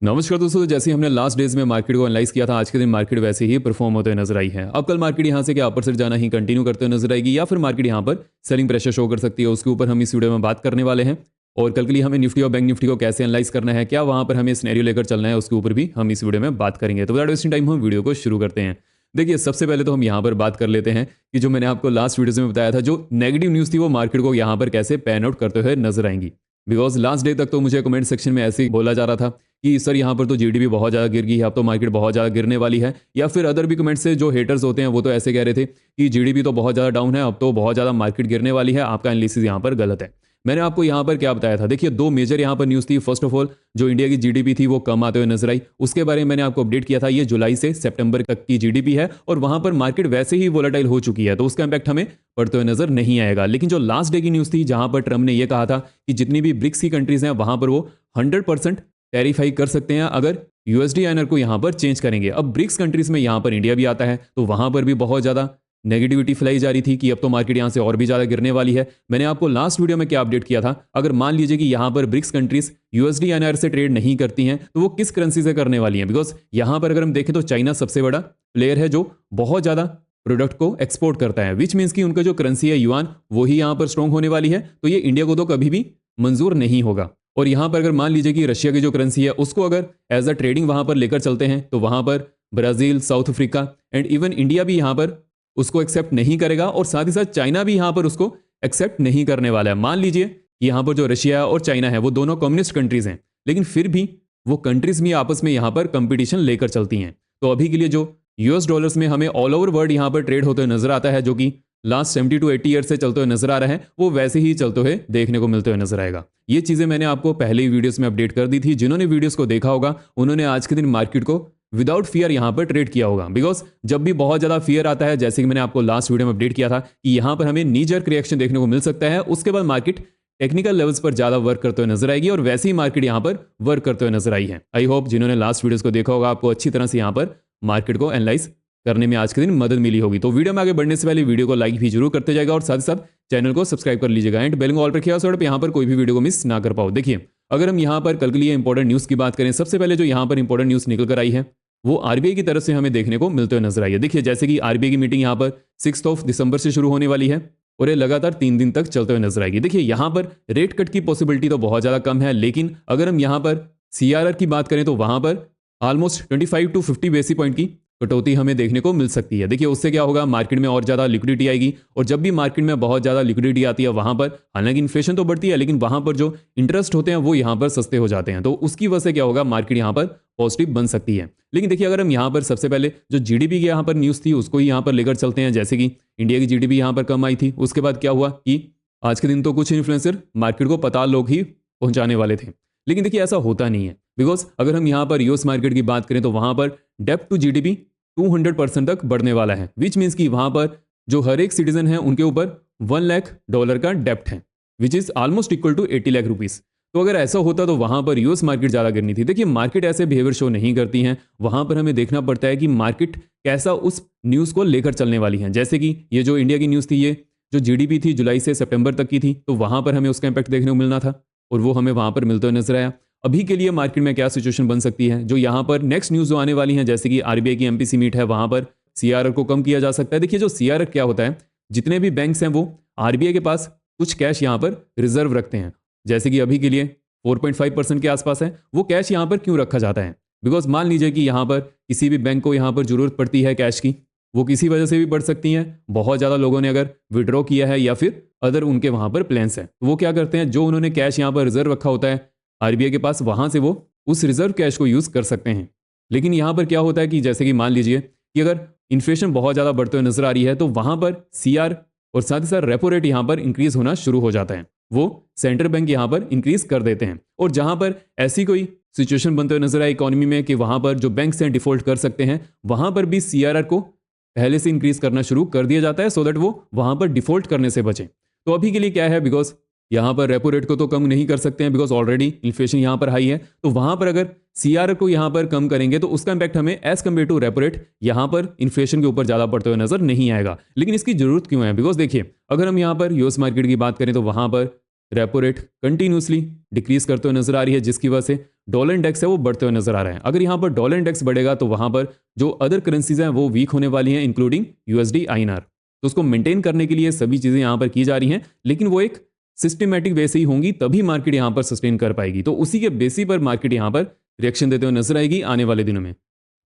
नमस्कार दोस्तों, जैसे ही हमने लास्ट डेज में मार्केट को एनालाइज किया था, आज के दिन मार्केट वैसे ही परफॉर्म होते हुए नजर आई है। अब कल मार्केट यहाँ से क्या अपर साइड जाना ही कंटिन्यू करते हुए नजर आएगी या फिर मार्केट यहाँ पर सेलिंग प्रेशर शो कर सकती है, उसके ऊपर हम इस वीडियो में बात करने वाले हैं। और कल के लिए हमें निफ्टी और बैंक निफ्टी को कैसे एनालाइज करना है, क्या वहाँ पर हमें सिनेरियो लेकर चलना है, उसके ऊपर भी हम इस वीडियो में बात करेंगे। तो विदाउट वेस्टिंग टाइम हम वीडियो को शुरू करते हैं। देखिए, सबसे पहले तो हम यहाँ पर बात कर लेते हैं कि जो मैंने आपको लास्ट वीडियो में बताया था, जो नेगेटिव न्यूज़ थी वो मार्केट को यहाँ पर कैसे पैन आउट करते हुए नजर आएंगी। बिकॉज लास्ट डे तक तो मुझे कमेंट सेक्शन में ऐसे ही बोला जा रहा था कि सर यहाँ पर तो जीडीपी बहुत ज़्यादा गिर गई है, अब तो मार्केट बहुत ज़्यादा गिरने वाली है। या फिर अदर भी कमेंट से जो हेटर्स होते हैं वो तो ऐसे कह रहे थे कि जीडीपी तो बहुत ज़्यादा डाउन है, अब तो बहुत ज़्यादा मार्केट गिरने वाली है, आपका एनालिसिस यहाँ पर गलत है। मैंने आपको यहाँ पर क्या बताया था, देखिए दो मेजर यहाँ पर न्यूज़ थी। फर्स्ट ऑफ ऑल, जो इंडिया की जीडीपी थी वो कम आते हुए नजर आई, उसके बारे में मैंने आपको अपडेट किया था। ये जुलाई से सितंबर तक की जीडीपी है और वहां पर मार्केट वैसे ही वोलेटाइल हो चुकी है, तो उसका इंपैक्ट हमें पड़ते हुए नजर नहीं आएगा। लेकिन जो लास्ट डे की न्यूज़ थी, जहां पर ट्रम्प ने यह कहा था कि जितनी भी ब्रिक्स की कंट्रीज हैं वहां पर वो 100% टेरिफाई कर सकते हैं अगर यूएसडी आईएनआर को यहां पर चेंज करेंगे। अब ब्रिक्स कंट्रीज में यहां पर इंडिया भी आता है, तो वहां पर भी बहुत ज्यादा नेगेटिविटी फैलाई जा रही थी कि अब तो मार्केट यहां से और भी ज्यादा गिरने वाली है। मैंने आपको लास्ट वीडियो में क्या अपडेट किया था, अगर मान लीजिए कि यहां पर ब्रिक्स कंट्रीज यूएसडी आईएनआर से ट्रेड नहीं करती हैं, तो वो किस करेंसी से करने वाली हैं। बिकॉज यहां पर अगर हम देखें तो चाइना सबसे बड़ा प्लेयर है जो बहुत ज्यादा प्रोडक्ट को एक्सपोर्ट करता है, विच मीन्स कि उनका जो करेंसी है युआन, वही यहां पर स्ट्रॉन्ग होने वाली है। तो ये इंडिया को तो कभी भी मंजूर नहीं होगा। और यहां पर अगर मान लीजिए कि रशिया की जो करेंसी है उसको अगर एज अ ट्रेडिंग वहां पर लेकर चलते हैं, तो वहां पर Brazil, south Africa and even India भी यहां पर उसको एक्सेप्ट नहीं करेगा और साथ ही साथ चाइना भी यहां पर उसको एक्सेप्ट नहीं करने वाला है। मान लीजिए कि यहां पर जो रशिया और चाइना है वो दोनों कम्युनिस्ट कंट्रीज हैं, लेकिन फिर भी वो कंट्रीज भी आपस में यहां पर कंपटीशन लेकर चलती हैं। तो अभी के लिए जो यूएस डॉलर्स में हमें ऑल ओवर वर्ल्ड यहां पर ट्रेड होते हुए नजर आता है, जो कि लास्ट 70 to 80 ईयर से चलते हुए नजर आ रहा है, वो वैसे ही चलते हुए देखने को मिलते हुए नजर आएगा। ये चीजें मैंने आपको पहले ही वीडियोस में अपडेट कर दी थी। जिन्होंने वीडियोस को देखा होगा उन्होंने आज के दिन मार्केट को विदाउट फियर यहां पर ट्रेड किया होगा। बिकॉज जब भी बहुत ज्यादा फियर आता है, जैसे कि मैंने आपको लास्ट वीडियो में अपडेट किया था कि यहां पर हमें नी जर्क रिएक्शन देखने को मिल सकता है, उसके बाद मार्केट टेक्निकल लेवल्स पर ज्यादा वर्क करते हुए नजर आएगी और वैसे ही मार्केट यहां पर वर्क करते हुए नजर आई है। आई होप जिन्होंने लास्ट वीडियोस को देखा होगा आपको अच्छी तरह से यहां पर मार्केट को एनालाइज करने में आज के दिन मदद मिली होगी। तो वीडियो में आगे बढ़ने से पहले वीडियो को लाइक भी जरूर करते जाएगा और साथ ही साथ चैनल को सब्सक्राइब कर लीजिएगा एंड बेल को ऑल पर रखिएगा सो यहाँ पर कोई भी वीडियो को मिस ना कर पाओ। देखिए, अगर हम यहाँ पर कल के लिए इंपॉर्टेंट न्यूज़ की बात करें, सबसे पहले जो यहाँ पर इंपॉर्टेंट न्यूज़ निकल कर आई है वो आरबीआई की तरफ से हमें देखने को मिलते हुए नजर आई है। देखिए, जैसे कि आरबीआई की मीटिंग यहाँ पर 6 दिसंबर से शुरू होने वाली है और ये लगातार 3 दिन तक चलते हुए नजर आएगी। देखिए, यहाँ पर रेट कट की पॉसिबिलिटी तो बहुत ज्यादा कम है, लेकिन अगर हम यहाँ पर सीआरआर की बात करें तो वहां पर ऑलमोस्ट 25 to 50 बेसिस पॉइंट की कटौती हमें देखने को मिल सकती है। देखिए, उससे क्या होगा, मार्केट में और ज्यादा लिक्विडिटी आएगी और जब भी मार्केट में बहुत ज्यादा लिक्विडिटी आती है वहां पर हालांकि इन्फ्लेशन तो बढ़ती है, लेकिन वहां पर जो इंटरेस्ट होते हैं वो यहां पर सस्ते हो जाते हैं, तो उसकी वजह से क्या होगा, मार्केट यहां पर पॉजिटिव बन सकती है। लेकिन देखिए, अगर हम यहाँ पर सबसे पहले जो जीडीपी की यहाँ पर न्यूज़ थी उसको ही यहाँ पर लेकर चलते हैं। जैसे कि इंडिया की जीडीपी यहाँ पर कम आई थी, उसके बाद क्या हुआ कि आज के दिन तो कुछ इन्फ्लुएंसर मार्केट को पताल लोग ही पहुंचाने वाले थे, लेकिन देखिए ऐसा होता नहीं है। बिकॉज अगर हम यहाँ पर यूएस मार्केट की बात करें तो वहां पर डेप्ट टू जीडीपी 200% तक बढ़ने वाला है, विच मीन्स कि वहां पर जो हर एक सिटीजन है उनके ऊपर $1 लाख का डेप्ट है, which is almost equal to 80 lakh rupees. तो अगर ऐसा होता तो वहां पर यूएस मार्केट ज्यादा गिरनी थी। देखिए, मार्केट ऐसे बिहेवियर शो नहीं करती हैं, वहां पर हमें देखना पड़ता है कि मार्केट कैसा उस न्यूज को लेकर चलने वाली है। जैसे कि ये जो इंडिया की न्यूज थी, ये जो जीडीपी थी जुलाई से सितंबर तक की थी, तो वहां पर हमें उसका इंपैक्ट देखने को मिलना था और वो हमें वहां पर मिलते हुए नजर आया। अभी के लिए मार्केट में क्या सिचुएशन बन सकती है, जो यहाँ पर नेक्स्ट न्यूज जो आने वाली है, जैसे कि आरबीआई की एमपीसी मीट है, वहां पर सीआरआर को कम किया जा सकता है। देखिए, जो सीआरआर क्या होता है, जितने भी बैंक्स हैं वो आरबीआई के पास कुछ कैश यहाँ पर रिजर्व रखते हैं, जैसे कि अभी के लिए 4.5% के आसपास है। वो कैश यहाँ पर क्यों रखा जाता है, बिकॉज मान लीजिए कि यहाँ पर किसी भी बैंक को यहाँ पर जरूरत पड़ती है कैश की, वो किसी वजह से भी बढ़ सकती है। बहुत ज़्यादा लोगों ने अगर विड्रॉ किया है या फिर अदर उनके वहाँ पर प्लान्स हैं, तो वो क्या करते हैं, जो उन्होंने कैश यहाँ पर रिजर्व रखा होता है आरबीआई के पास, वहाँ से वो उस रिजर्व कैश को यूज़ कर सकते हैं। लेकिन यहाँ पर क्या होता है कि जैसे कि मान लीजिए कि अगर इन्फ्लेशन बहुत ज़्यादा बढ़ते हुए नजर आ रही है, तो वहाँ पर सीआर और साथ ही साथ रेपो रेट यहाँ पर इंक्रीज होना शुरू हो जाता है, वो सेंट्रल बैंक यहाँ पर इंक्रीज कर देते हैं। और जहाँ पर ऐसी कोई सिचुएशन बनते हुए नजर आए इकोनॉमी में कि वहाँ पर जो बैंक्स हैं डिफॉल्ट कर सकते हैं, वहाँ पर भी सीआरआर को पहले से इंक्रीज करना शुरू कर दिया जाता है, सो दैट वो वहाँ पर डिफॉल्ट करने से बचे। तो अभी के लिए क्या है, बिकॉज यहाँ पर रेपो रेट को तो कम नहीं कर सकते हैं, बिकॉज ऑलरेडी इन्फ्लेशन यहाँ पर हाई है, तो वहाँ पर अगर सीआरआर को यहाँ पर कम करेंगे तो उसका इंपैक्ट हमें as compared to repo rate यहाँ पर इन्फ्लेशन के ऊपर ज़्यादा पड़ते हुए नजर नहीं आएगा। लेकिन इसकी जरूरत क्यों है, बिकॉज देखिए, अगर हम यहाँ पर यूएस मार्केट की बात करें तो वहाँ पर रेपो रेट कंटिन्यूसली डिक्रीज करते हुए नजर आ रही है, जिसकी वजह से डॉलर इंडेक्स है वो बढ़ते हुए नजर आ रहा है। अगर यहाँ पर डॉलर इंडेक्स बढ़ेगा तो वहां पर जो अदर करेंसीज हैं वो वीक होने वाली हैं, इंक्लूडिंग यूएसडी आईएनआर। तो उसको मेंटेन करने के लिए सभी चीजें यहाँ पर की जा रही हैं, लेकिन वो एक सिस्टमेटिक वे से ही होंगी, तभी मार्केट यहाँ पर सस्टेन कर पाएगी। तो उसी के बेसिस पर मार्केट यहाँ पर रिएक्शन देते हुए नजर आएगी आने वाले दिनों में।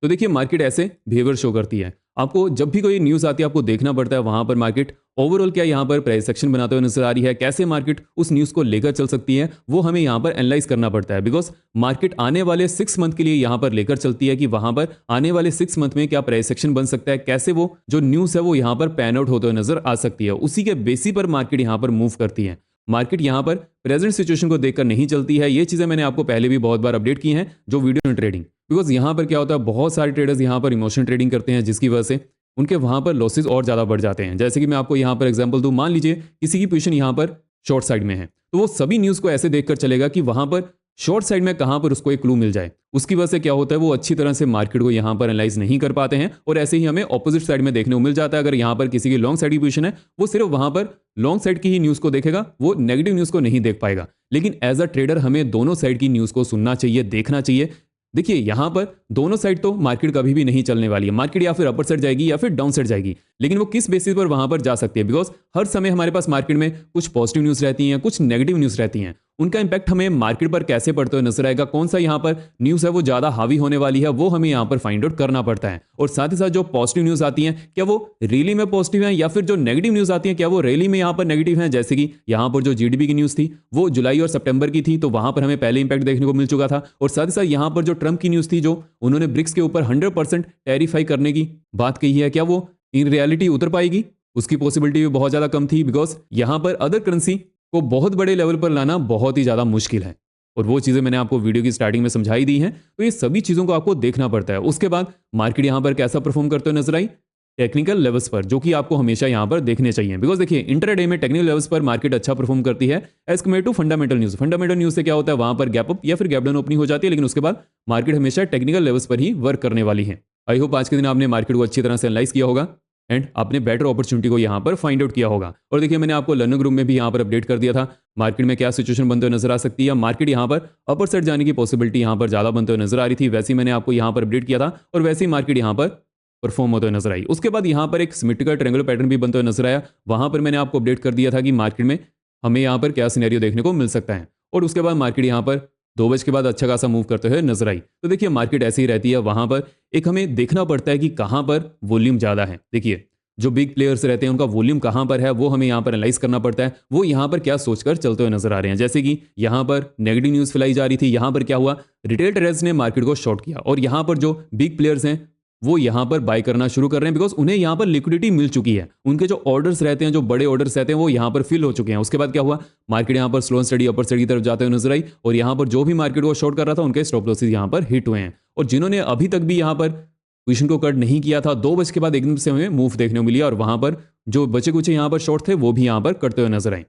तो देखिए मार्केट ऐसे बिहेवियर शो करती है। आपको जब भी कोई न्यूज़ आती है आपको देखना पड़ता है वहां पर मार्केट ओवरऑल क्या यहाँ पर प्राइस एक्शन बनाते हुए नजर आ रही है, कैसे मार्केट उस न्यूज़ को लेकर चल सकती है, वो हमें यहाँ पर एनालाइज करना पड़ता है। बिकॉज मार्केट आने वाले 6 मंथ के लिए यहाँ पर लेकर चलती है कि वहां पर आने वाले 6 मंथ में क्या प्राइस एक्शन बन सकता है, कैसे वो जो न्यूज़ है वो यहाँ पर पैन आउट होते हुए नजर आ सकती है। उसी के बेसिस पर मार्केट यहाँ पर मूव करती है। मार्केट यहाँ पर प्रेजेंट सिचुएशन को देखकर नहीं चलती है। ये चीजें मैंने आपको पहले भी बहुत बार अपडेट की हैं जो वीडियो ट्रेडिंग। बिकॉज यहाँ पर क्या होता है, बहुत सारे ट्रेडर्स यहाँ पर इमोशनल ट्रेडिंग करते हैं, जिसकी वजह से उनके वहां पर लॉसेज और ज्यादा बढ़ जाते हैं। जैसे कि मैं आपको यहाँ पर एग्जांपल दूं, मान लीजिए किसी की पोजीशन यहाँ पर शॉर्ट साइड में है, तो वो सभी न्यूज को ऐसे देखकर चलेगा कि वहां पर शॉर्ट साइड में कहां पर उसको एक क्लू मिल जाए। उसकी वजह से क्या होता है, वो अच्छी तरह से मार्केट को यहाँ पर एनालाइज नहीं कर पाते हैं, और ऐसे ही हमें ऑपोजिट साइड में देखने को मिल जाता है। अगर यहाँ पर किसी की लॉन्ग साइड की पोजीशन है, वो सिर्फ वहां पर लॉन्ग साइड की ही न्यूज को देखेगा, वो नेगेटिव न्यूज को नहीं देख पाएगा। लेकिन एज अ ट्रेडर हमें दोनों साइड की न्यूज को सुनना चाहिए, देखना चाहिए। देखिए यहां पर दोनों साइड तो मार्केट कभी भी नहीं चलने वाली है। मार्केट या फिर अपर साइड जाएगी या फिर डाउन साइड जाएगी, लेकिन वो किस बेसिस पर वहां पर जा सकती है। बिकॉज हर समय हमारे पास मार्केट में कुछ पॉजिटिव न्यूज रहती हैं, कुछ नेगेटिव न्यूज रहती हैं। उनका इंपैक्ट हमें मार्केट पर कैसे पड़ते हुए नजर आएगा, कौन सा यहाँ पर न्यूज है वो ज्यादा हावी होने वाली है, वो हमें यहाँ पर फाइंड आउट करना पड़ता है। और साथ ही साथ जो पॉजिटिव न्यूज आती हैं, क्या वो रियली में पॉजिटिव है, या फिर जो नेगेटिव न्यूज आती है क्या वो रियली में यहाँ पर नेगेटिव है। जैसे कि यहाँ पर जो जीडीपी की न्यूज थी वो जुलाई और सितंबर की थी, तो वहां पर हमें पहले इंपैक्ट देखने को मिल चुका था। और साथ ही साथ यहाँ पर जो ट्रंप की न्यूज थी, जो उन्होंने ब्रिक्स के ऊपर 100% टैरिफाई करने की बात कही है, क्या वो इन रियलिटी उतर पाएगी, उसकी पॉसिबिलिटी भी बहुत ज्यादा कम थी। बिकॉज यहां पर अदर करेंसी को बहुत बड़े लेवल पर लाना बहुत ही ज्यादा मुश्किल है, और वो चीजें मैंने आपको वीडियो की स्टार्टिंग में समझाई दी हैं। तो ये सभी चीजों को आपको देखना पड़ता है। उसके बाद मार्केट यहां पर कैसा परफॉर्म करते हुए नजर आई, टेक्निकल लेवल्स पर, जो कि आपको हमेशा यहां पर देखने चाहिए। बिकॉज देखिए इंट्राडे में टेक्निकल लेवल्स पर मार्केट अच्छा परफॉर्म करती है as compared to fundamental news. Fundamental news से क्या होता है, वहां पर गैप अप या फिर गैप डाउन ओपनिंग हो जाती है, लेकिन उसके बाद मार्केट हमेशा टेक्निकल लेवल्स पर ही वर्क करने वाली है। आई होप आज के दिन आपने मार्केट को अच्छी तरह से एनालाइज किया होगा एंड आपने बेटर अपॉर्चुनिटी को यहाँ पर फाइंड आउट किया होगा। और देखिए मैंने आपको लर्निंग ग्रुप में भी यहाँ पर अपडेट कर दिया था मार्केट में क्या सिचुएशन बनते हुए नजर आ सकती है। मार्केट यहाँ पर अपर साइड जाने की पॉसिबिलिटी यहाँ पर ज्यादा बनते हुए नजर आ रही थी, वैसे ही मैंने आपको यहाँ पर अपडेट किया था, और वैसे ही मार्केट यहाँ पर परफॉर्म होते हुए नजर आई। उसके बाद यहाँ पर एक सिमेट्रिकल ट्रायंगुलर पैटर्न भी बनते हुए नजर आया। वहां पर मैंने आपको अपडेट कर दिया था कि मार्केट में हमें यहाँ पर क्या सिनेरियो देखने को मिल सकता है। और उसके बाद मार्केट यहाँ पर 2 बजे के बाद अच्छा खासा मूव करते हुए नजर आई। तो देखिए मार्केट ऐसी ही रहती है, वहां पर एक हमें देखना पड़ता है कि कहां पर वॉल्यूम ज्यादा है। देखिए जो बिग प्लेयर्स रहते हैं उनका वॉल्यूम कहां पर है, वो हमें यहाँ पर एनालाइज करना पड़ता है। वो यहाँ पर क्या सोचकर चलते हुए नजर आ रहे हैं। जैसे कि यहाँ पर नेगेटिव न्यूज फैलाई जा रही थी, यहाँ पर क्या हुआ, रिटेल ट्रेडर्स ने मार्केट को शॉर्ट किया, और यहाँ पर जो बिग प्लेयर्स हैं वो यहाँ पर बाय करना शुरू कर रहे हैं। बिकॉज उन्हें यहाँ पर लिक्विडिटी मिल चुकी है, उनके जो ऑर्डर्स रहते हैं, जो बड़े ऑर्डर्स रहते हैं, वो यहाँ पर फिल हो चुके हैं। उसके बाद क्या हुआ, मार्केट यहाँ पर slow and study upper side की तरफ जाते हुए नजर आई, और यहाँ पर जो भी मार्केट को शॉर्ट कर रहा था उनके स्टॉप लॉसेस यहाँ पर हिट हुए हैं। और जिन्होंने अभी तक भी यहाँ पर पोजीशन को कट नहीं किया था, 2 बजे के बाद एकदम से हमें मूव देखने को मिली, और वहां पर जो बचे कुछ यहाँ पर शॉर्ट थे वो भी यहाँ पर करते हुए नजर आए।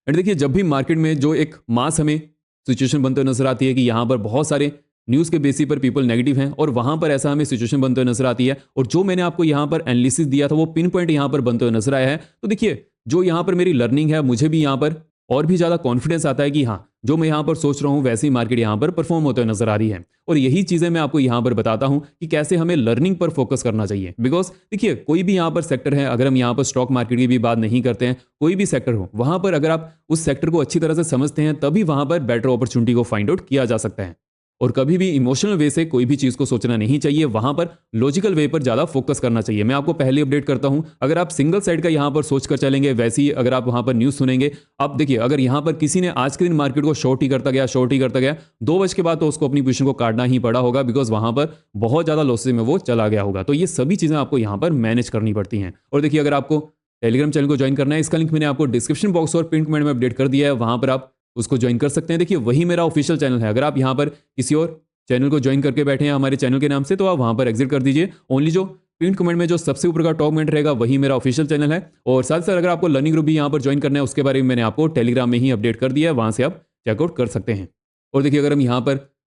एंड देखिए जब भी मार्केट में जो एक मास हमें सिचुएशन बनते हुए नजर आती है कि यहाँ पर बहुत सारे न्यूज के बेसिस पर पीपल नेगेटिव हैं, और वहां पर ऐसा हमें सिचुएशन बनते हुए नजर आती है, और जो मैंने आपको यहाँ पर एनालिसिस दिया था वो पिन पॉइंट यहाँ पर बनते हुए नजर आया है। तो देखिए जो यहाँ पर मेरी लर्निंग है, मुझे भी यहाँ पर और भी ज्यादा कॉन्फिडेंस आता है कि हाँ जो मैं यहाँ पर सोच रहा हूँ वैसे ही मार्केट यहाँ पर परफॉर्म होते हुए नजर आ रही है। और यही चीजें मैं आपको यहाँ पर बताता हूँ कि कैसे हमें लर्निंग पर फोकस करना चाहिए। बिकॉज देखिए कोई भी यहाँ पर सेक्टर है, अगर हम यहाँ पर स्टॉक मार्केट की भी बात नहीं करते हैं, कोई भी सेक्टर हो, वहां पर अगर आप उस सेक्टर को अच्छी तरह से समझते हैं तभी वहां पर बेटर अपॉर्चुनिटी को फाइंड आउट किया जा सकता है। और कभी भी इमोशनल वे से कोई भी चीज को सोचना नहीं चाहिए, वहां पर लॉजिकल वे पर ज्यादा फोकस करना चाहिए। मैं आपको पहले अपडेट करता हूं, अगर आप सिंगल साइड का यहां पर सोचकर चलेंगे, वैसे ही अगर आप वहां पर न्यूज सुनेंगे, आप देखिए अगर यहां पर किसी ने आज के दिन मार्केट को शॉर्ट ही करता गया, 2 बजे के बाद तो उसको अपनी पोजीशन को काटना ही पड़ा होगा, बिकॉज वहां पर बहुत ज्यादा लॉसेज में वो चला गया होगा। तो ये सभी चीजें आपको यहां पर मैनेज करनी पड़ती हैं। और देखिए अगर आपको टेलीग्राम चैनल को ज्वाइन करना है, इसका लिंक मैंने आपको डिस्क्रिप्शन बॉक्स और पिन कमेंट में अपडेट कर दिया है, वहां पर आप उसको ज्वाइन कर सकते हैं। देखिए वही मेरा ऑफिशियल चैनल है। अगर आप यहाँ पर किसी और चैनल को ज्वाइन करके बैठे हैं हमारे चैनल के नाम से, तो आप वहां पर एग्जिट कर दीजिए। ओनली जो पिन कमेंट में जो सबसे ऊपर का टॉप कमेंट रहेगा वही मेरा ऑफिशियल चैनल है। और साथ साथ अगर आपको लर्निंग ग्रुप भी यहाँ पर ज्वाइन करना है, उसके बारे में मैंने आपको टेलीग्राम में ही अपडेट कर दिया है, वहां से आप चेकआउट कर सकते हैं। और देखिए अगर हम यहाँ पर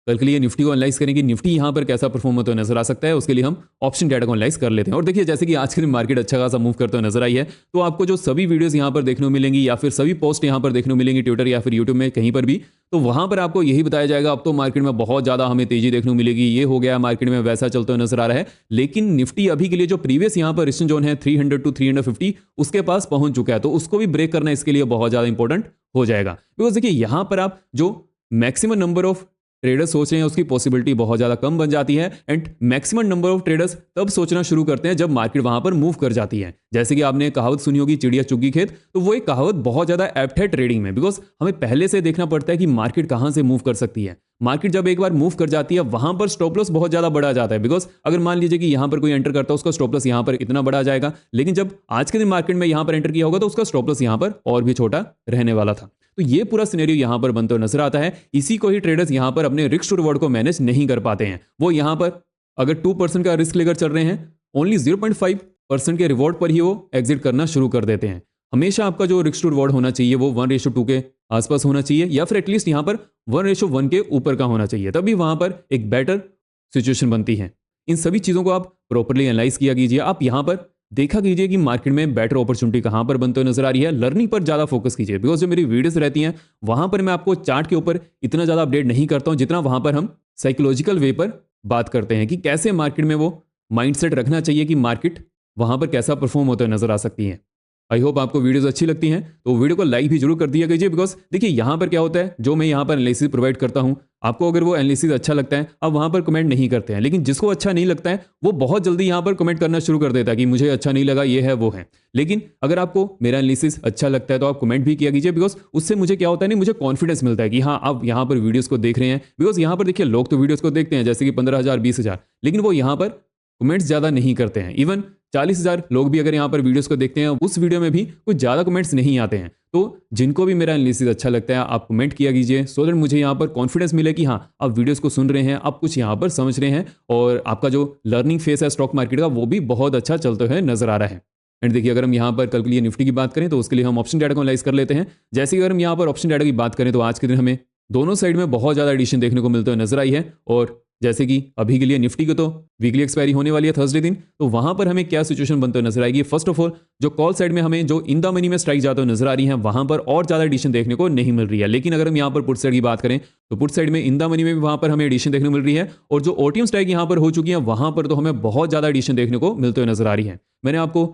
कल के लिए निफ्टी को एनालाइज करेंगे, निफ्टी यहाँ पर कैसा परफॉर्म होता हुआ नजर आ सकता है, उसके लिए हम ऑप्शन डाटा को एनालाइज कर लेते हैं। और देखिए जैसे कि आज के दिन मार्केट अच्छा खासा मूव करते हुए नजर आई है, तो आपको जो सभी वीडियोस यहाँ पर देखने को मिलेंगी या फिर सभी पोस्ट यहाँ पर देखने को मिलेंगी ट्विटर या फिर यूट्यूब में कहीं पर भी, तो वहां पर आपको यही बताया जाएगा अब तो मार्केट में बहुत ज्यादा हमें तेजी देखने को मिलेगी, ये हो गया मार्केट में वैसा चलते हुए नजर आ रहा है। लेकिन निफ्टी अभी के लिए जो प्रीवियस यहाँ पर रेजिस्टेंस जोन है 300 टू 350 उसके पास पहुंच चुका है, तो उसको भी ब्रेक करना इसके लिए बहुत ज्यादा इंपॉर्टेंट हो जाएगा। बिकॉज देखिए यहां पर आप जो मैक्सिमम नंबर ऑफ ट्रेडर्स सोच रहे हैं उसकी पॉसिबिलिटी बहुत ज्यादा कम बन जाती है, and maximum number of traders तब सोचना शुरू करते हैं जब मार्केट वहां पर मूव कर जाती है। जैसे कि आपने कहावत सुनी होगी चिड़िया चुग्गी खेत, तो वो एक कहावत बहुत ज्यादा एप्ट है ट्रेडिंग में, बिकॉज हमें पहले से देखना पड़ता है कि मार्केट कहां से मूव कर सकती है। मार्केट जब एक बार मूव कर जाती है वहां पर स्टॉप लॉस बहुत ज्यादा बढ़ा जाता है, बिकॉज अगर मान लीजिए कि यहां पर कोई एंटर करता है उसका स्टॉप लॉस यहां पर इतना बढ़ा जाएगा, लेकिन जब आज के दिन मार्केट में यहां पर एंटर किया होगा तो उसका स्टॉप लॉस यहां पर और भी छोटा रहने वाला था। तो ये पूरा सिनेरियो यहां पर बनते हुए नजर आता है। इसी को ही ट्रेडर्स यहां पर अपने रिस्क टू रिवॉर्ड को मैनेज नहीं कर पाते हैं। वो यहां पर अगर 2% का रिस्क लेकर चल रहे हैं, ओनली 0.5% के रिवॉर्ड पर ही वो एग्जिट करना शुरू कर देते हैं। हमेशा आपका जो रिस्क टू रिवॉर्ड होना चाहिए वो 1:2 के आसपास होना चाहिए, या फिर एटलीस्ट यहां पर 1:1 के ऊपर का होना चाहिए, तभी वहां पर एक बेटर सिचुएशन बनती है। इन सभी चीजों को आप प्रॉपर्ली एनालाइज किया कीजिए। आप यहां पर देखा कीजिए कि मार्केट में बेटर अपॉर्चुनिटी कहां पर बनते हुए नजर आ रही है। लर्निंग पर ज्यादा फोकस कीजिए, बिकॉज जो मेरी वीडियोस रहती हैं वहां पर मैं आपको चार्ट के ऊपर इतना ज्यादा अपडेट नहीं करता हूं जितना वहां पर हम साइकोलॉजिकल वे पर बात करते हैं कि कैसे मार्केट में वो माइंडसेट रखना चाहिए कि मार्केट वहां पर कैसा परफॉर्म होता हुआ नजर आ सकती है। आई होप आपको वीडियोस अच्छी लगती हैं, तो वीडियो को लाइक भी जरूर कर दिया कीजिए, बिकॉज देखिए यहाँ पर क्या होता है, जो मैं यहाँ पर एनालिसिस प्रोवाइड करता हूँ आपको, अगर वो एनालिसिस अच्छा लगता है आप वहाँ पर कमेंट नहीं करते हैं, लेकिन जिसको अच्छा नहीं लगता है वो बहुत जल्दी यहाँ पर कमेंट करना शुरू कर देता है कि मुझे अच्छा नहीं लगा, ये है वो है। लेकिन अगर आपको मेरा एनालिसिस अच्छा लगता है तो आप कमेंट भी किया कीजिए, बिकॉज उससे मुझे क्या होता है नहीं, मुझे कॉन्फिडेंस मिलता है कि हाँ आप यहाँ पर वीडियोस को देख रहे हैं। बिकॉज यहाँ पर देखिए लोग तो वीडियोस को देखते हैं जैसे कि 15,000 20,000, लेकिन वो यहाँ पर कमेंट्स ज्यादा नहीं करते हैं। इवन 40,000 लोग भी अगर यहाँ पर वीडियोस को देखते हैं उस वीडियो में भी कुछ ज्यादा कमेंट्स नहीं आते हैं। तो जिनको भी मेरा एनालिसिस अच्छा लगता है आप कमेंट किया कीजिए, सो दैट मुझे यहाँ पर कॉन्फिडेंस मिले कि हाँ आप वीडियोस को सुन रहे हैं, आप कुछ यहाँ पर समझ रहे हैं, और आपका जो लर्निंग फेस है स्टॉक मार्केट का वो भी बहुत अच्छा चलते हुए नजर आ रहा है। एंड देखिए अगर हम यहाँ पर कल के लिए निफ्टी की बात करें तो उसके लिए हम ऑप्शन डाटा को एनालाइज कर लेते हैं। जैसे कि अगर हम यहाँ पर ऑप्शन डाटा की बात करें तो आज के दिन हमें दोनों साइड में बहुत ज्यादा एडिशन देखने को मिलते हुए नजर आई है। और जैसे कि अभी के लिए निफ्टी को तो वीकली एक्सपायरी होने वाली है थर्सडे दिन, तो वहां पर हमें क्या सिचुएशन बनते हुए नजर आएगी। फर्स्ट ऑफ ऑल जो कॉल साइड में हमें जो इन द मनी में स्ट्राइक जाते हुए नजर आ रही है वहां पर और ज्यादा एडिशन देखने को नहीं मिल रही है। लेकिन अगर हम यहाँ पर पुट साइड की बात करें तो पुट साइड में इन द मनी में भी वहां पर हमें एडिशन देखने को मिल रही है, और जो ओटीएम स्ट्राइक यहाँ पर हो चुकी है वहां पर तो हमें बहुत ज्यादा एडिशन देखने को मिलते हुए नजर आ रही है। मैंने आपको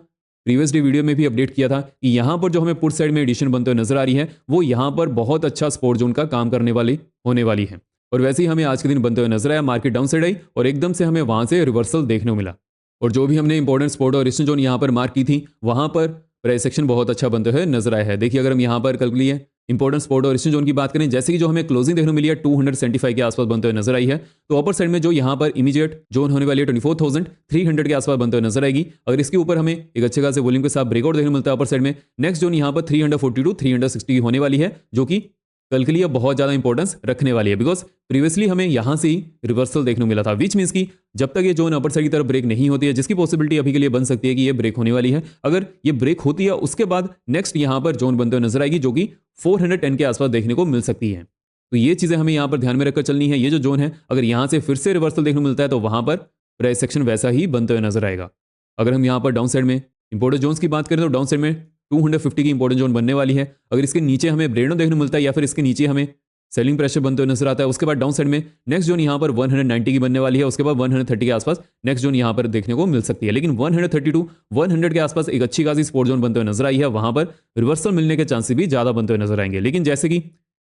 प्रीवियस डे वीडियो में भी अपडेट किया था कि यहाँ पर जो हमें पुट साइड में एडिशन बनते हुए नजर आ रही है वो यहाँ पर बहुत अच्छा सपोर्ट जोन का काम करने वाली होने वाली है। और वैसे ही हमें आज के दिन बनते हुए नजर आया, मार्केट डाउन साइड आई और एकदम से हमें वहां से रिवर्सल देखने को मिला। और जो भी हमने इंपॉर्टेंट सपोर्ट और रेजिस्टेंस जोन यहाँ पर मार्क की थी वहां पर प्राइस एक्शन बहुत अच्छा बनते हुए नजर आया है। देखिए अगर हम यहाँ पर कल के लिए इंपॉर्टेंट सपोर्ट और रेजिस्टेंस जोन की बात करें, जैसे कि जो हमें क्लोजिंग देखने को मिली है 275 के आसपास बनते हुए नजर आई है, तो अपर साइड में जो यहाँ पर इमीडिएट जोन होने वाली है 24,300 के आसपास बनते हुए नजर आएगी। अगर इसके ऊपर हमें एक अच्छे खासे वॉल्यूम के साथ ब्रेकआउट देखने को मिलता है अपर साइड में, नेक्स्ट जोन यहाँ पर 342 360 की होने वाली है, जो कि कल के लिए बहुत ज्यादा इंपॉर्टेंस रखने वाली है। बिकॉज प्रीवियसली हमें यहां से ही रिवर्सल देखने को मिला था, विच मीन्स की जब तक ये जोन अपर साइड की तरफ ब्रेक नहीं होती है, जिसकी पॉसिबिलिटी अभी के लिए बन सकती है कि ये ब्रेक होने वाली है, अगर ये ब्रेक होती है उसके बाद नेक्स्ट यहां पर जोन बनते हुए नजर आएगी जो कि 410 के आसपास देखने को मिल सकती है। तो ये चीजें हमें यहां पर ध्यान में रखकर चलनी है। ये जो जोन है अगर यहां से फिर से रिवर्सल देखने को मिलता है तो वहां पर प्राइस सेक्शन वैसा ही बनते हुए नजर आएगा। अगर हम यहां पर डाउन साइड में इंपॉर्टेंट जोन्स की बात करें तो डाउन साइड में 250 की इंपॉर्टेंट जोन बनने वाली है। अगर इसके नीचे हमें ब्रेकडाउन देखने को मिलता है या फिर इसके नीचे हमें सेलिंग प्रेशर बनते हुए नजर आता है, उसके बाद डाउन साइड में नेक्स्ट जोन यहां पर 190 की बनने वाली है, उसके बाद 130 के आसपास नेक्स्ट जोन यहां पर देखने को मिल सकती है। लेकिन 132 100 के आसपास एक अच्छी खासी सपोर्ट जोन बनते हुए नजर आई है, वहां पर रिवर्सल मिलने के चांसेस भी ज्यादा बनते हुए नजर आएंगे। लेकिन जैसे कि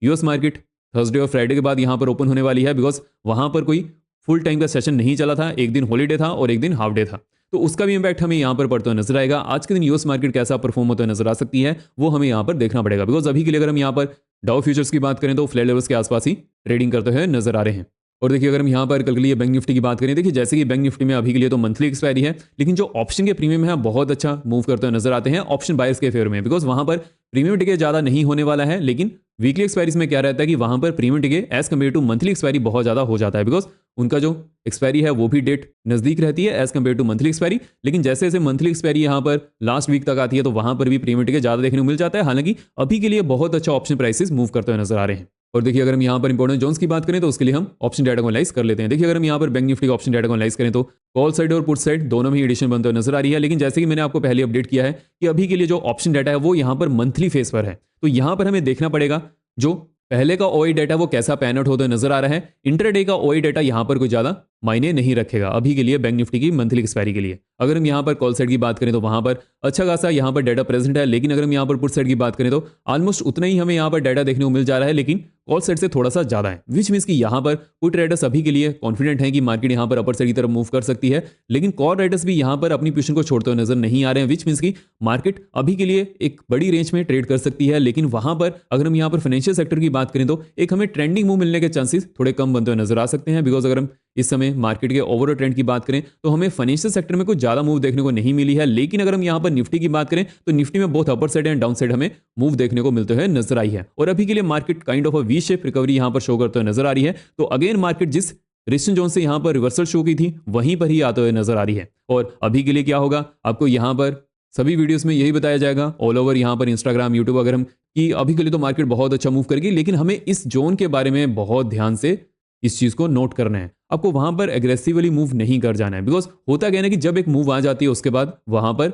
यूएस मार्केट थर्सडे और फ्राइडे के बाद यहां पर ओपन होने वाली है, बिकॉज वहां पर कोई फुल टाइम का सेशन नहीं चला था, एक दिन हॉलीडे था और एक दिन हाफ डे था, तो उसका भी इंपैक्ट हमें यहां पर पड़ता हुआ नजर आएगा। आज के दिन यूएस मार्केट कैसा परफॉर्म होता नजर आ सकती है वो हमें यहां पर देखना पड़ेगा। बिकॉज अभी के लिए अगर हम यहां पर डाउ फ्यूचर्स की बात करें तो फ्लैट लेवल्स के आसपास ही ट्रेडिंग करते हुए नजर आ रहे हैं। और देखिए अगर हम यहाँ पर कल के लिए बैंक निफ्टी की बात करें, देखिए जैसे कि बैंक निफ्टी में अभी के लिए तो मंथली एक्सपायरी है, लेकिन जो ऑप्शन के प्रीमियम है बहुत अच्छा मूव करते हुए नजर आते हैं ऑप्शन बायर्स के फेवर में, बिकॉज वहां पर प्रीमियम टिके ज्यादा नहीं होने वाला है। लेकिन वीकली एक्सपायरीज में क्या रहता है कि वहां पर प्रीमियम टिके as compared to monthly expiry बहुत ज्यादा हो जाता है, बिकॉज उनका जो एक्सपायरी है वो भी डेट नजदीक रहती है as compared to monthly expiry. लेकिन जैसे जैसे मंथली एक्सपायरी यहाँ पर लास्ट वीक तक आती है तो वहां पर भी प्रीमियम टिके ज्यादा देखने को मिल जाता है। हालांकि अभी के लिए बहुत अच्छा ऑप्शन प्राइसेस मूव करते हुए नजर आ रहे हैं। और देखिए अगर हम यहाँ पर इंपॉर्टेंट जोन्स की बात करें तो उसके लिए हम ऑप्शन डाटा को एनालाइज कर लेते हैं। देखिए अगर हम यहाँ पर बैंक निफ्टी का ऑप्शन डाटा को एनालाइज करें तो कॉल साइड और पुट साइड दोनों में ही एडिशन बनते हुए नजर आ रही है। लेकिन जैसे कि मैंने आपको पहले अपडेट किया है कि अभी के लिए जो ऑप्शन डाटा है वो यहाँ पर मंथली फेस पर है, तो यहाँ पर हमें देखना पड़ेगा जो पहले का ओआई डाटा वो कैसा पैन आउट होता नजर आ रहा है। इंटरडे का ओआई डाटा यहाँ पर कोई ज्यादा मायने नहीं रखेगा अभी के लिए बैंक निफ्टी की मंथली एक्सपायरी के लिए। अगर हम यहाँ पर कॉल साइड की बात करें तो वहां पर अच्छा खासा यहाँ पर डाटा प्रेजेंट है, लेकिन अगर हम यहाँ पर पुट साइड की बात करें तो ऑलमोस्ट उतना ही हमें यहाँ पर डाटा देखने को मिल जा रहा है, लेकिन कॉल साइड से थोड़ा सा ज्यादा है। विच मीन्स कि यहाँ पर पुट राइडर्स अभी के लिए कॉन्फिडेंट है कि मार्केट यहाँ पर अपर साइड की तरफ मूव कर सकती है, लेकिन कॉल राइडर्स भी यहाँ पर अपनी पोजीशन को छोड़ते हुए नजर नहीं आ रहे हैं। विच मीन्स कि मार्केट अभी के लिए एक बड़ी रेंज में ट्रेड कर सकती है, लेकिन वहां पर अगर हम यहाँ पर फाइनेंशियल सेक्टर की बात करें तो एक हमें ट्रेंडिंग मूव मिलने के चांसेस थोड़े कम बनते हुए नजर आ सकते हैं। बिकॉज अगर हम इस समय मार्केट के ओवरऑल ट्रेंड की बात करें तो हमें फाइनेंशियल सेक्टर में कुछ ज्यादा मूव देखने को नहीं मिली है, लेकिन अगर हम यहाँ पर निफ्टी की बात करें तो निफ्टी में बहुत upper side and down side हमें मूव देखने को मिलते हुए नजर आई है। और अभी के लिए market kind of a V shape recovery यहाँ पर शो करते हुए नजर आ रही है। तो अगेन मार्केट जिस रेजिस्टेंस जोन से यहाँ पर रिवर्सल शो की थी वहीं पर ही आते हुए नजर आ रही है। और अभी के लिए क्या होगा आपको यहाँ पर सभी वीडियोस में यही बताया जाएगा ऑल ओवर यहाँ पर इंस्टाग्राम यूट्यूब अगर हम कि अभी के लिए तो मार्केट बहुत अच्छा मूव करेगी, लेकिन हमें इस जोन के बारे में बहुत ध्यान से इस चीज को नोट करना है। आपको वहां पर एग्रेसिवली मूव नहीं कर जाना है, बिकॉज होता क्या है ना कि जब एक मूव आ जाती है उसके बाद वहां पर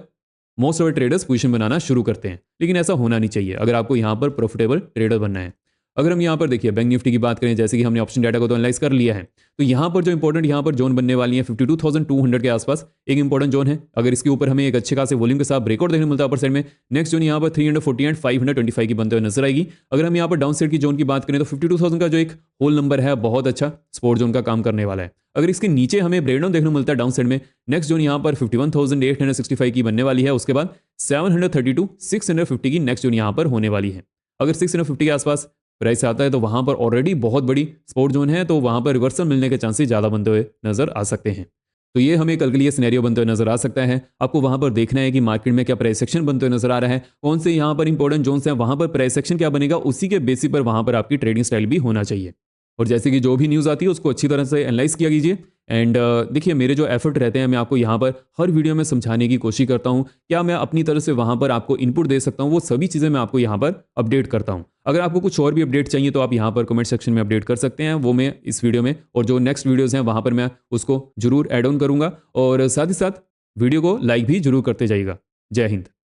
मोस्ट ऑफ ट्रेडर्स पोजीशन बनाना शुरू करते हैं, लेकिन ऐसा होना नहीं चाहिए अगर आपको यहाँ पर प्रॉफिटेबल ट्रेडर बनना है। अगर हम यहाँ पर देखिए बैंक निफ्टी की बात करें, जैसे कि हमने ऑप्शन डाटा को तो एनालाइज कर लिया है, तो यहाँ पर जो इंपॉर्टेंट यहाँ पर जोन बनने वाली है 52,200 के आसपास एक इंपॉर्टेंट जोन है। अगर इसके ऊपर हमें एक अच्छे खासे वॉल्यूम के साथ ब्रेकआउट देखने को मिलता है अपर साइड में, नेक्स्ट जोन यहाँ पर 340 एंड 525 की बनते हुए नजर आएगी। अगर हम यहाँ पर डाउन साइड की जोन की बात करें तो 52,000 का जो एक होल नंबर है बहुत अच्छा सपोर्ट जोन का काम करने वाला है। अगर इसके नीचे हमें ब्रेकडाउन देखने को मिलता है डाउन साइड में, नेक्स्ट जोन यहाँ पर 51,865 की बनने वाली है। उसके बाद 732 650 की नेक्स्ट जोन यहाँ पर होने वाली है। अगर 650 के आसपास प्राइस आता है तो वहां पर ऑलरेडी बहुत बड़ी सपोर्ट जोन है, तो वहां पर रिवर्सल मिलने के चांसेस ज्यादा बनते हुए नजर आ सकते हैं। तो ये हमें कल के लिए सिनेरियो बनते हुए नजर आ सकता है। आपको वहां पर देखना है कि मार्केट में क्या प्राइस सेक्शन बनते हुए नजर आ रहा है, कौन से यहाँ पर इंपॉर्टेंट जोन्स हैं, वहां पर प्राइस सेक्शन क्या बनेगा, उसी के बेसिस पर वहां पर आपकी ट्रेडिंग स्टाइल भी होना चाहिए। और जैसे कि जो भी न्यूज़ आती है उसको अच्छी तरह से एनालाइज किया कीजिए। एंड देखिए मेरे जो एफर्ट रहते हैं मैं आपको यहाँ पर हर वीडियो में समझाने की कोशिश करता हूँ, क्या मैं अपनी तरफ से वहाँ पर आपको इनपुट दे सकता हूँ, वो सभी चीज़ें मैं आपको यहाँ पर अपडेट करता हूँ। अगर आपको कुछ और भी अपडेट चाहिए तो आप यहाँ पर कमेंट सेक्शन में अपडेट कर सकते हैं, वो मैं इस वीडियो में और जो नेक्स्ट वीडियोज़ हैं वहाँ पर मैं उसको जरूर ऐड ऑन करूँगा। और साथ ही साथ वीडियो को लाइक भी जरूर करते जाइएगा। जय हिंद।